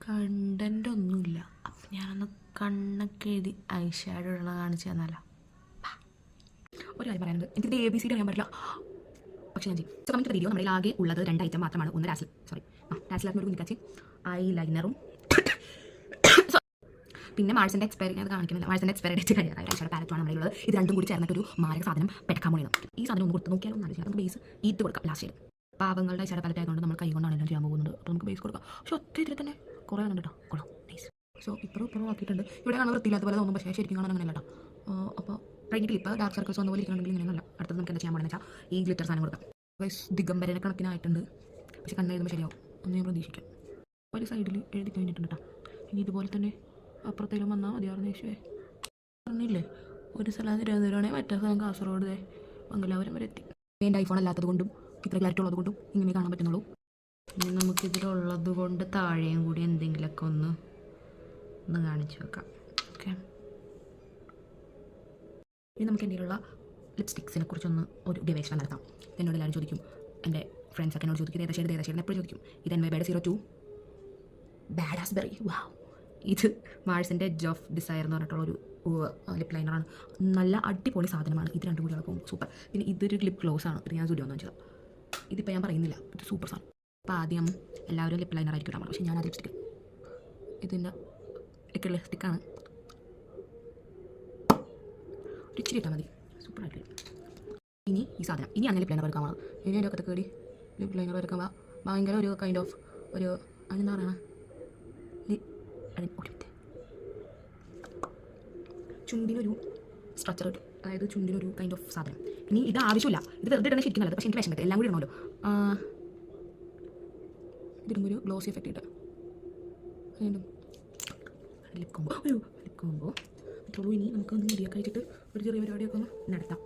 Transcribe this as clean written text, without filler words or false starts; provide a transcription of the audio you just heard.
Content ഒന്നുമില്ല. അപ്പം ഞാനൊന്ന് കണ്ണൊക്കെ എഴുതി ഐ ഷാഡോ ഇടണ കാണിച്ചു തന്നാലോ. ഒരു കാര്യം പറയാനുണ്ട്, എനിക്കിത് ABCD അറിയാൻ പറ്റില്ല, പക്ഷേ ഞാൻ ചെയ്യും. സോ കമ്മിങ് ടു വീഡിയോ, നമ്മുടെ ആകെ ഉള്ളത് 2 ഐറ്റം മാത്രമാണ്. ഒന്ന് ടാസ്ലറിന് ഒരു കുഞ്ഞിക്കാച്ചി ഐ ലൈനറും പിന്നെ മാഴ്സിൻ്റെ എക്സ്പയറി അത് കാണിക്കുന്നില്ല. മാഴ്സിൻ്റെ എക്സ്പയറി ഡേറ്റ് കഴിയാറായി ഐ ഷാഡോ പാലറ്റുമാണ് നമ്മുടെ ഉള്ളത്. ഇത് രണ്ടും കൂടി ചേർന്നിട്ടൊരു മാരക സാധനം പെടക്കാൻ പോലെയാണ്. ഈ സാധനം ഒന്ന് കൊടുത്ത് നോക്കിയാലും നല്ല ചെയ്യാം. നമുക്ക് ബേസ് ഈത്ത് കൊടുക്കാം ലാസ്റ്റ്. പാവങ്ങളുടെ ഐ ഷാഡോ പാലറ്റ് ആയതുകൊണ്ട് നമ്മൾ കൈ കൊണ്ടാണ് എല്ലാം ചെയ്യാൻ പോകുന്നത്. അപ്പോൾ നമുക്ക് ബേസ് കൊടുക്കാം. പക്ഷേ ഒറ്റ ഇതിൽ തന്നെ കുറേ ആണ് കേട്ടോ. കൊള്ളാം, നൈസ്. സോ ഇപ്പുറം ആക്കിയിട്ടുണ്ട്. ഇവിടെ കാണാൻ വൃത്തിയില്ലാത്ത പോലെ തോന്നും, പക്ഷേ ശരിക്കും കാണാൻ അങ്ങനെയല്ല കേട്ടോ. അപ്പോൾ കഴിഞ്ഞ ക്ലിപ്പ് ഡാർക്ക് സർക്കിൾസ് വന്ന പോലെ ഇരിക്കണമെങ്കിൽ ഇങ്ങനെയല്ല. അടുത്തത് നമുക്ക് എന്താ ചെയ്യാൻ പോകുന്നത് വെച്ചാൽ ഈ ഗ്ലിറ്റർ സാധനം കൊടുക്കാം. ദിഗംബരനെ കണക്കിനായിട്ടുണ്ട്, പക്ഷേ കണ്ണെഴുതുമ്പോൾ ശരിയാവും ഒന്ന് ഞാൻ പ്രതീക്ഷിക്കാം. ഒരു സൈഡിൽ എഴുതി കഴിഞ്ഞിട്ടുണ്ട് കേട്ടോ. ഇനി ഇതുപോലെ തന്നെ അപ്പുറത്തേലും വന്നാൽ മതിയായിരുന്നു. യേശുവേ പറഞ്ഞില്ലേ, ഒരു സ്ഥലം തിരുവനന്തപുരമാണേ മറ്റേ സ്ഥലം കാസർഗോഡ് മംഗലാപുരം വരെ എത്തി. എൻ്റെ ഐഫോൺ അല്ലാത്തത് കൊണ്ടും ഇത്ര ക്ലാരിറ്റി ഉള്ളത് കൊണ്ടും ഇങ്ങനെ കാണാൻ പറ്റുന്നുള്ളൂ. ഇനി നമുക്കിതിലുള്ളത് കൊണ്ട് താഴെയും കൂടി എന്തെങ്കിലുമൊക്കെ ഒന്ന് കാണിച്ചു വെക്കാം. ഓക്കെ, ഇനി നമുക്ക് എന്തെങ്കിലുള്ള ലിപ്സ്റ്റിക്സിനെ കുറിച്ചൊന്ന് ഒരു ഗവേഷണം നടത്താം. എന്നോട് എല്ലാവരും ചോദിക്കും, എൻ്റെ ഫ്രണ്ട്സൊക്കെ എന്നോട് ചോദിക്കും ഏതാ ഷെയ്ഡ് എപ്പോഴും ചോദിക്കും. ഇത് NYBയുടെ 02 ബാഡ് ആസ്ബെറി. വാവ്, ഇത് മാഴ്സിൻ്റെ എഡ്ജ് ഓഫ് ഡിസയർ എന്ന് പറഞ്ഞിട്ടുള്ളൊരു ലിപ് ലൈനറാണ്. നല്ല അടിപൊളി സാധനമാണ്. ഇത് രണ്ടും കൂടി ആകുമ്പോൾ സൂപ്പർ. പിന്നെ ഇതൊരു ലിപ് ഗ്ലോസ് ആണ്. ഇത് ഞാൻ സ്റ്റുഡിയോ എന്ന് വെച്ചത്. ഇതിപ്പോൾ ഞാൻ പറയുന്നില്ല, ഇത് സൂപ്പർ സാധനം. അപ്പോൾ ആദ്യം എല്ലാവരും ലിപ് ലൈനർ ആയിരിക്കും ഇടാൻ, പക്ഷേ ഞാൻ അത് ലിപ്സ്റ്റിക്ക് ഇതിൻ്റെ ലിക്വിഡ് സ്റ്റിക്കാണ്. ഒരു ഇച്ചിരി ഇട്ടാൽ മതി, സൂപ്പറായിട്ട്. ഇനി ഈ സാധനം ഇനിയാണ് ലിപ് ലൈനർ എടുക്കാൻ പോകുന്നത്. ഇനി അതിൻ്റെ ഒക്കെ കയറി ലിപ് ലൈനർ എടുക്കുമ്പോൾ ഭയങ്കര ഒരു കൈൻഡ് ഓഫ് ഒരു അതിനെന്താ പറയുക, ചുണ്ടിനൊരു സ്ട്രക്ചർ കിട്ടും. അതായത് ചുണ്ടിനൊരു കൈൻഡ് ഓഫ് സാധനം. ഇനി ഇത് ആവശ്യമില്ല, ഇത് വെറുതെ ഇടണേ ശരിക്കും നല്ലത്. പക്ഷേ എനിക്ക് വിഷമത്തിൽ എല്ലാം കൂടി ഇടണമല്ലോ. ഇതിടുമ്പോൾ ഒരു ഗ്ലോസി എഫക്റ്റ് കിട്ടും. വീണ്ടും ലിപ് കോമ്പോ ഇത്രയുള്ളൂ. ഇനി നമുക്കൊന്ന് മുടിയൊക്കെ കഴിച്ചിട്ട് ഒരു ചെറിയ പരിപാടിയൊക്കെ ഒന്ന് നടത്താം.